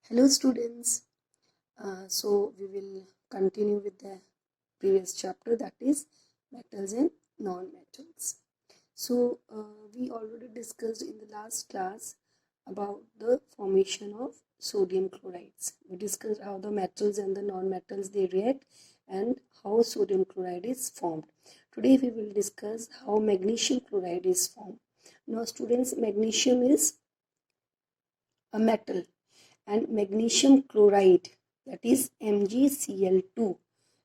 Hello students, so we will continue with the previous chapter, that is metals and non-metals. So we already discussed in the last class about the formation of sodium chlorides. We discussed how the metals and the non-metals they react and how sodium chloride is formed. Today we will discuss how magnesium chloride is formed. Now students, magnesium is a metal and magnesium chloride, that is MgCl2.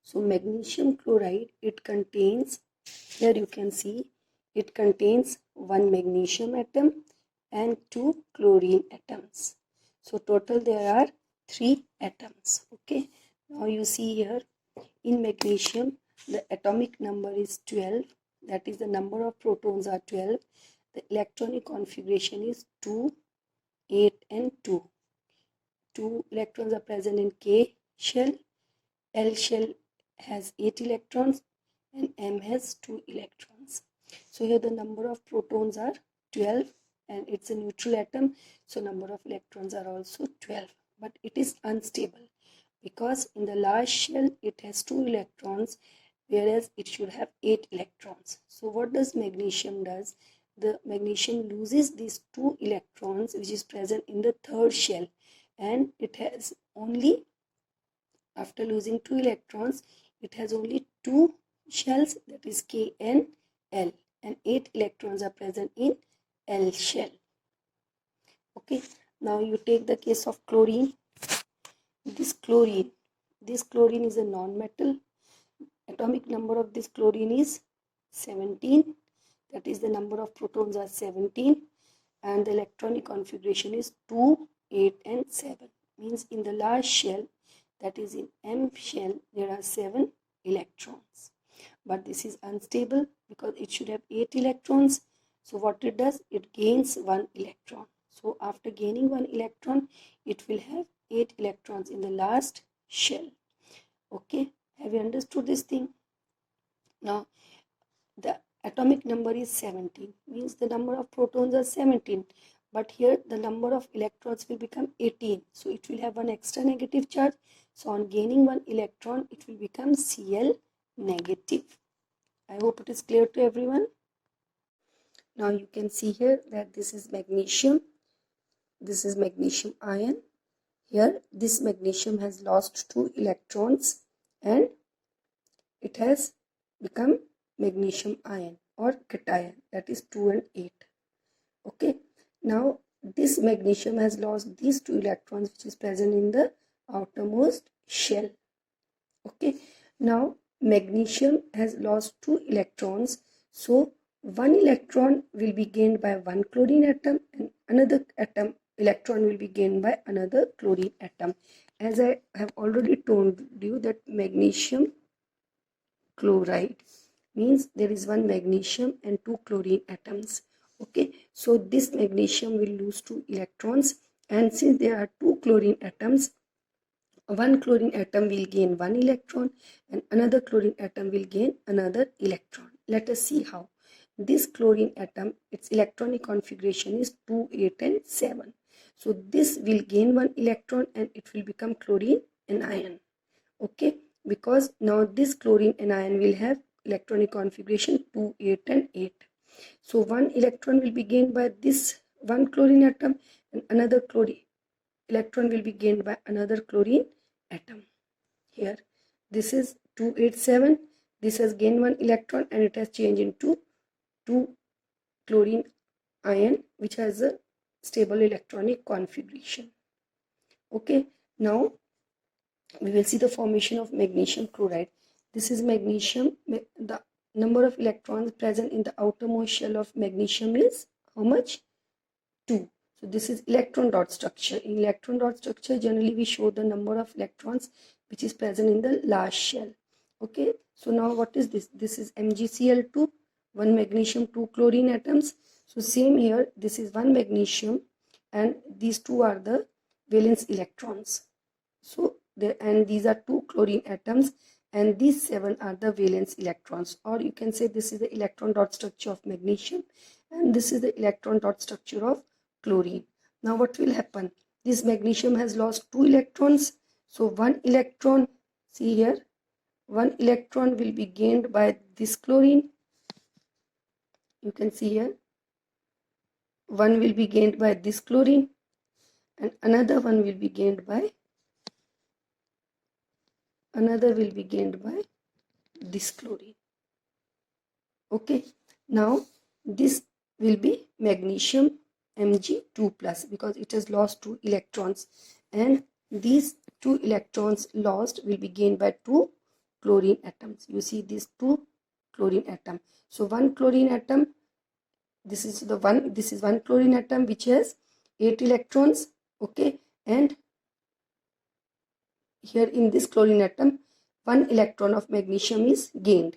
So magnesium chloride, it contains, here you can see, it contains one magnesium atom and two chlorine atoms. So total there are 3 atoms. Okay, now you see here in magnesium the atomic number is 12, that is the number of protons are 12. The electronic configuration is 2, 8 and 2. 2 electrons are present in K shell. L shell has 8 electrons and M has 2 electrons. So here the number of protons are 12 and it's a neutral atom. So number of electrons are also 12. But it is unstable because in the large shell it has 2 electrons whereas it should have 8 electrons. So what does magnesium does? The magnesium loses these 2 electrons which is present in the third shell, and it has only, after losing 2 electrons, it has only 2 shells, that is K and L, and 8 electrons are present in L shell. Okay, now you take the case of chlorine. This chlorine is a non-metal. Atomic number of this chlorine is 17, that is the number of protons are 17, and the electronic configuration is 2, 8 and 7. Means in the large shell, that is in M shell, there are 7 electrons. But this is unstable because it should have 8 electrons. So what it does, it gains 1 electron. So after gaining 1 electron, it will have 8 electrons in the last shell. Okay, have you understood this thing? Now the atomic number is 17, means the number of protons are 17, but here the number of electrons will become 18, so it will have one extra negative charge. So on gaining 1 electron, it will become Cl negative. I hope it is clear to everyone. Now you can see here that this is magnesium ion. Here this magnesium has lost 2 electrons and it has become magnesium ion or cation, that is 2 and 8. Okay, now this magnesium has lost these 2 electrons which is present in the outermost shell. Okay, now magnesium has lost 2 electrons, so 1 electron will be gained by one chlorine atom and another electron will be gained by another chlorine atom. As I have already told you that magnesium chloride means there is one magnesium and 2 chlorine atoms. Okay, so this magnesium will lose 2 electrons, and since there are 2 chlorine atoms, one chlorine atom will gain 1 electron and another chlorine atom will gain another electron. Let us see how. This chlorine atom, its electronic configuration is 2, 8 and 7. So this will gain 1 electron and it will become chlorine anion. Okay, because now this chlorine anion will have electronic configuration 2, 8 and 8. So 1 electron will be gained by this one chlorine atom and another chlorine electron will be gained by another chlorine atom. Here this is 287, this has gained 1 electron and it has changed into 2 chlorine ion which has a stable electronic configuration. Okay, now we will see the formation of magnesium chloride. This is magnesium. The number of electrons present in the outermost shell of magnesium is how much? 2. So this is electron dot structure. In electron dot structure, generally we show the number of electrons which is present in the last shell. Okay, so now what is this? This is MgCl2, 1 magnesium, 2 chlorine atoms. So same here, this is 1 magnesium and these 2 are the valence electrons. So there, and these are 2 chlorine atoms and these 7 are the valence electrons, or you can say this is the electron dot structure of magnesium and this is the electron dot structure of chlorine. Now what will happen? this magnesium has lost 2 electrons. So 1 electron, see here, 1 electron will be gained by this chlorine. You can see here, 1 will be gained by this chlorine and another one will be gained by this chlorine. Okay, now this will be magnesium Mg2 plus because it has lost 2 electrons, and these 2 electrons lost will be gained by 2 chlorine atoms. You see these 2 chlorine atom. So one chlorine atom, this is one chlorine atom which has 8 electrons. Okay, and here in this chlorine atom 1 electron of magnesium is gained.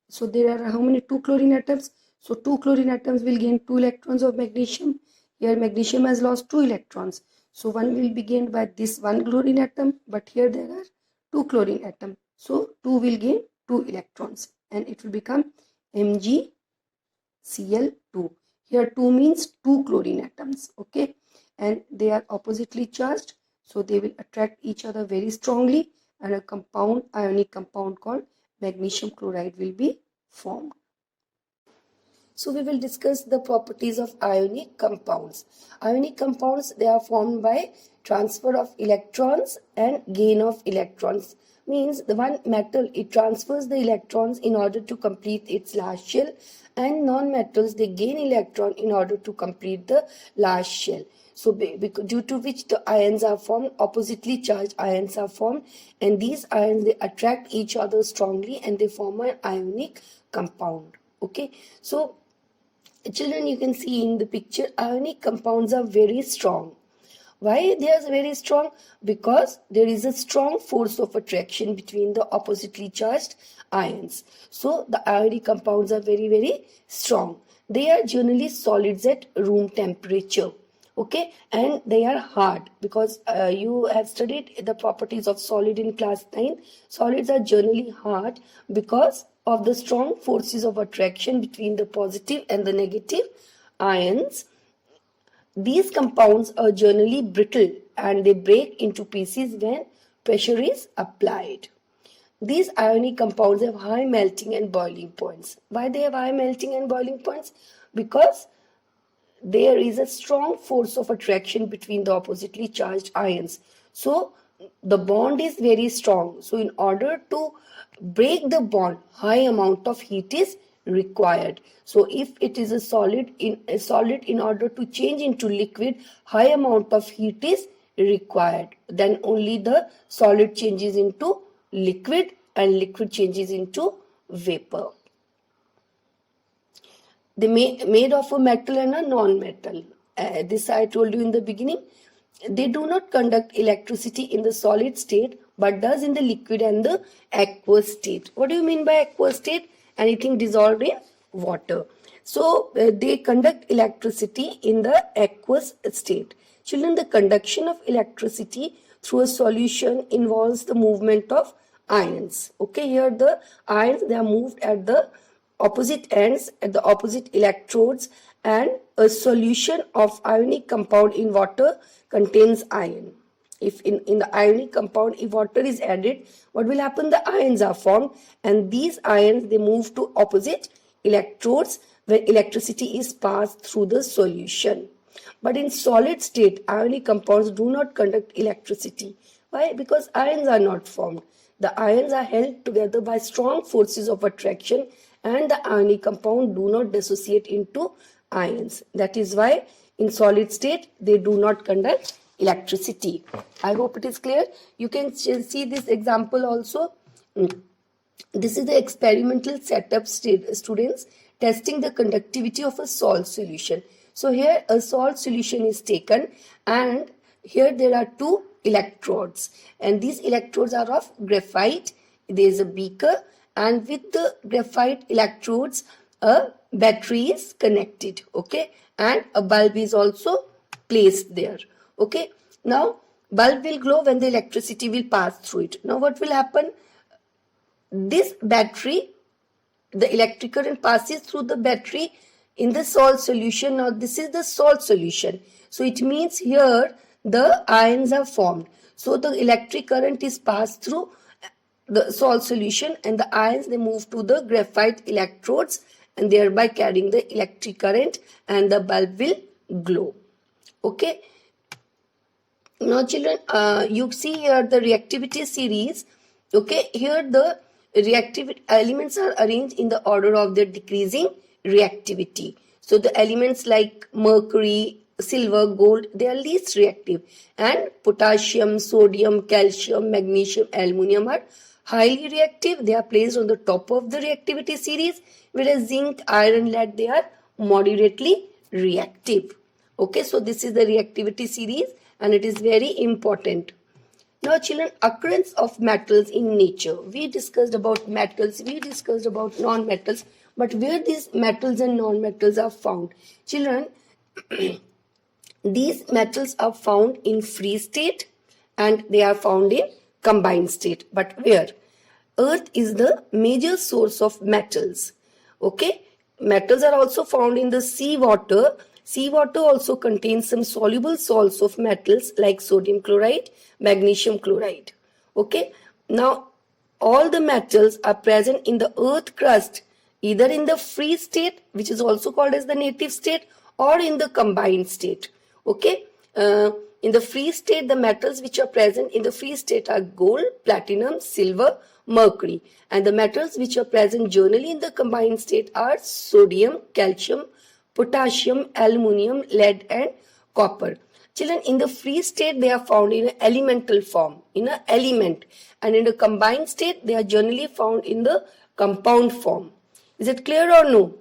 So there are how many? 2 chlorine atoms. So 2 chlorine atoms will gain 2 electrons of magnesium. Here magnesium has lost 2 electrons. So 1 will be gained by this 1 chlorine atom, but here there are 2 chlorine atoms. So 2 will gain 2 electrons and it will become MgCl2. Here 2 means 2 chlorine atoms. Okay, and they are oppositely charged. So they will attract each other very strongly and a compound, ionic compound called magnesium chloride will be formed. So we will discuss the properties of ionic compounds. Ionic compounds, they are formed by transfer of electrons and gain of electrons. Means the one metal, it transfers the electrons in order to complete its last shell, and non-metals, they gain electron in order to complete the last shell. So due to which the ions are formed, oppositely charged ions are formed, and these ions, they attract each other strongly and they form an ionic compound. Okay, so children, you can see in the picture, ionic compounds are very strong. Why they are very strong? Because there is a strong force of attraction between the oppositely charged ions. So the ionic compounds are very, very strong. They are generally solids at room temperature. Okay, and they are hard because you have studied the properties of solid in class 9. Solids are generally hard because of the strong forces of attraction between the positive and the negative ions. These compounds are generally brittle and they break into pieces when pressure is applied. These ionic compounds have high melting and boiling points. Why they have high melting and boiling points? Because there is a strong force of attraction between the oppositely charged ions. So the bond is very strong. So in order to break the bond, high amount of heat is required. So if it is a solid, in order to change into liquid, high amount of heat is required. Then only the solid changes into liquid and liquid changes into vapor. They made of a metal and a non-metal. This I told you in the beginning. They do not conduct electricity in the solid state but does in the liquid and the aqueous state. What do you mean by aqueous state? Anything dissolved in water. So they conduct electricity in the aqueous state. Children, the conduction of electricity through a solution involves the movement of ions. Okay, here the ions, they are moved at the opposite ends, at the opposite electrodes, and a solution of ionic compound in water contains ion. If in the ionic compound, if water is added, what will happen? The ions are formed, and these ions, they move to opposite electrodes where electricity is passed through the solution. But in solid state, ionic compounds do not conduct electricity. Why? Because ions are not formed. The ions are held together by strong forces of attraction, and the ionic compound do not dissociate into ions. That is why in solid state they do not conduct electricity. I hope it is clear. You can see this example also. This is the experimental setup, students, testing the conductivity of a salt solution. So here a salt solution is taken, and here there are 2 electrodes, and these electrodes are of graphite. There is a beaker, and with the graphite electrodes a battery is connected. Okay, and a bulb is also placed there. Okay, now bulb will glow when the electricity will pass through it. Now what will happen? This battery, the electric current passes through the battery in the salt solution. Now this is the salt solution. So it means here the ions are formed. So the electric current is passed through the salt solution, and the ions, they move to the graphite electrodes and thereby carrying the electric current, and the bulb will glow. Okay. Now children, you see here the reactivity series. Okay, here the reactive elements are arranged in the order of their decreasing reactivity. So the elements like mercury, silver, gold, they are least reactive, and potassium, sodium, calcium, magnesium, aluminium are highly reactive. They are placed on the top of the reactivity series, whereas zinc, iron, lead, they are moderately reactive. Okay, so this is the reactivity series, and it is very important. Now children, occurrence of metals in nature. We discussed about metals, we discussed about non-metals, but where these metals and non-metals are found? Children, these metals are found in free state and they are found in combined state. But where? Earth is the major source of metals. Okay, metals are also found in the seawater. Seawater also contains some soluble salts of metals like sodium chloride, magnesium chloride. Okay, now all the metals are present in the earth crust, either in the free state, which is also called as the native state, or in the combined state. Okay, in the free state, the metals which are present in the free state are gold, platinum, silver, mercury, and the metals which are present generally in the combined state are sodium, calcium, potassium, aluminium, lead, and copper. Children, in the free state, they are found in an elemental form, in an element, and in the combined state, they are generally found in the compound form. Is it clear or no?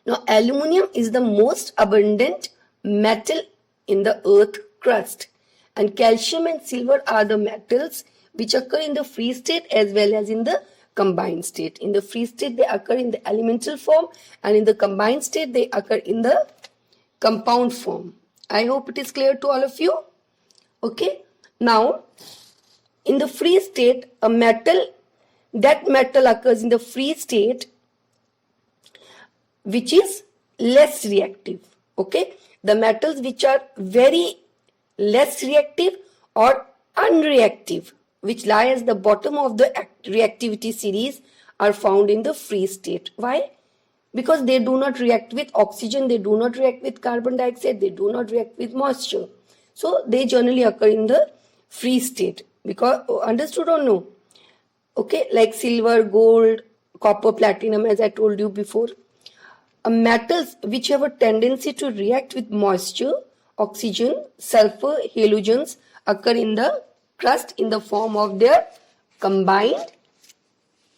Now, aluminium is the most abundant metal in the earth crust, and calcium and silver are the metals which occur in the free state as well as in the combined state. In the free state, they occur in the elemental form, and in the combined state, they occur in the compound form. I hope it is clear to all of you. Okay. Now, in the free state, that metal occurs in the free state which is less reactive. Okay. The metals which are very less reactive or unreactive, which lie as the bottom of the reactivity series, are found in the free state. Why? Because they do not react with oxygen, they do not react with carbon dioxide, they do not react with moisture. So they generally occur in the free state. Because, understood or no? Okay, like silver, gold, copper, platinum, as I told you before. Metals which have a tendency to react with moisture, oxygen, sulfur, halogens occur in the crust in the form of their combined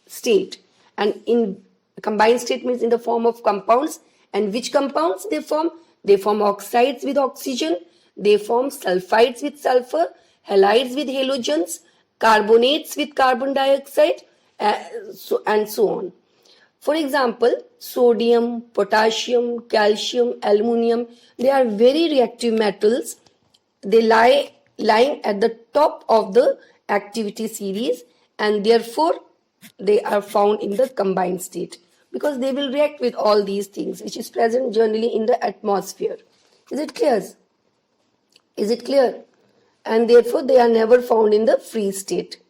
state. And in combined state means in the form of compounds. And which compounds they form? They form oxides with oxygen, they form sulfides with sulfur, halides with halogens, carbonates with carbon dioxide, and so on. For example, sodium, potassium, calcium, aluminium, they are very reactive metals. They lying at the top of the activity series, and therefore they are found in the combined state because they will react with all these things which is present generally in the atmosphere. Is it clear? Is it clear? And therefore they are never found in the free state.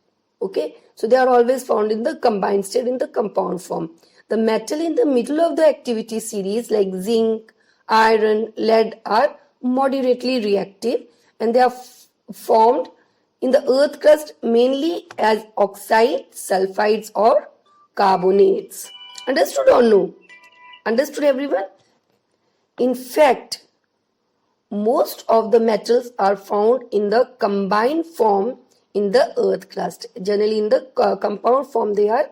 Okay, so they are always found in the combined state, in the compound form. The metal in the middle of the activity series like zinc, iron, lead are moderately reactive, and they are formed in the earth crust mainly as oxides, sulfides, or carbonates. Understood or no? Understood everyone? In fact, most of the metals are found in the combined form in the earth crust. Generally in the compound form they are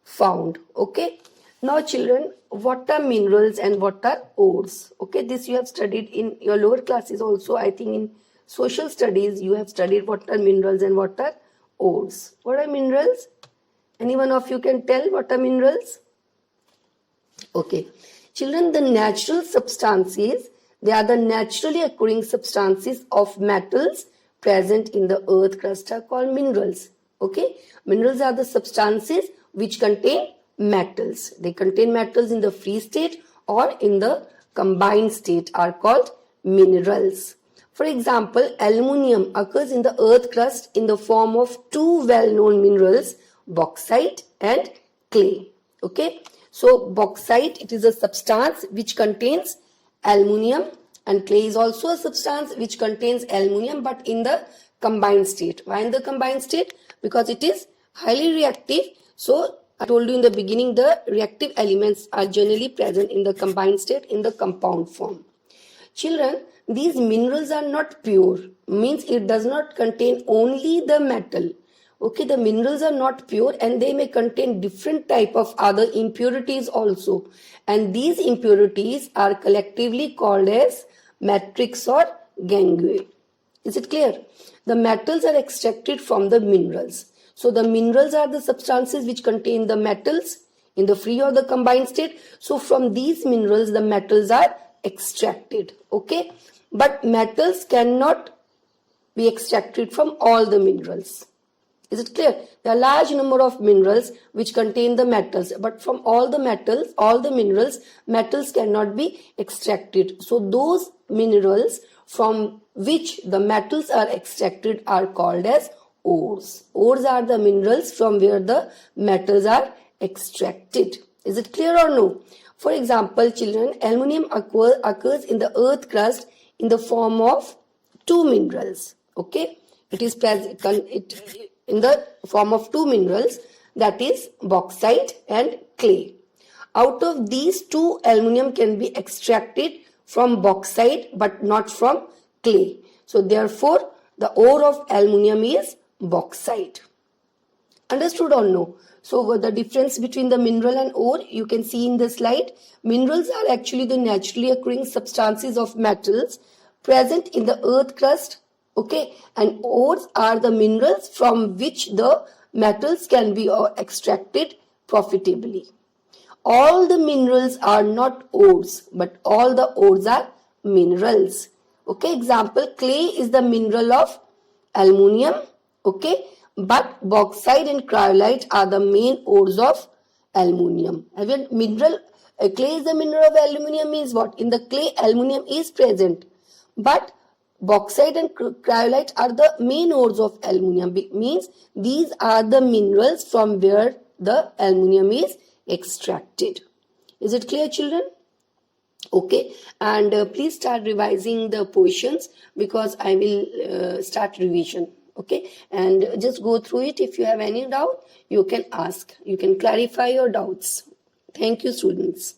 found. Okay. Now children, what are minerals and what are ores? Okay, this you have studied in your lower classes also. I think in social studies you have studied what are minerals and what are ores. What are minerals? Any one of you can tell what are minerals? Okay. Children, the natural substances, they are the naturally occurring substances of metals present in the earth crust are called minerals. Okay. Minerals are the substances which contain metals. They contain metals in the free state or in the combined state are called minerals. For example, aluminium occurs in the earth crust in the form of two well-known minerals, bauxite and clay. Okay, so bauxite, it is a substance which contains aluminium, and clay is also a substance which contains aluminium but in the combined state. Why in the combined state? Because it is highly reactive. So I told you in the beginning, the reactive elements are generally present in the combined state in the compound form. Children, these minerals are not pure, means it does not contain only the metal. Okay, the minerals are not pure and they may contain different type of other impurities also, and these impurities are collectively called as matrix or gangue. Is it clear? The metals are extracted from the minerals. So the minerals are the substances which contain the metals in the free or the combined state. So from these minerals the metals are extracted. Okay, but metals cannot be extracted from all the minerals. Is it clear? There are large number of minerals which contain the metals, but from all the metals, all the minerals, metals cannot be extracted. So those minerals from which the metals are extracted are called as ores. Ores are the minerals from where the metals are extracted. Is it clear or no? For example, children, aluminium occurs in the earth crust in the form of two minerals. Okay, it is present in the form of two minerals, that is bauxite and clay. Out of these two, aluminium can be extracted from bauxite but not from clay. So therefore the ore of aluminium is bauxite. Understood or no? So the difference between the mineral and ore you can see in the slide. Minerals are actually the naturally occurring substances of metals present in the earth crust. Okay, and ores are the minerals from which the metals can be extracted profitably. All the minerals are not ores, but all the ores are minerals. Okay, example, clay is the mineral of aluminium. Okay, but bauxite and cryolite are the main ores of aluminium. Clay is the mineral of aluminium means what? In the clay, aluminium is present, but bauxite and cryolite are the main ores of aluminium. Means these are the minerals from where the aluminium is extracted. Is it clear, children? Okay, and please start revising the portions because I will start revision. Okay, and just go through it. If you have any doubt, you can ask. You can clarify your doubts. Thank you, students.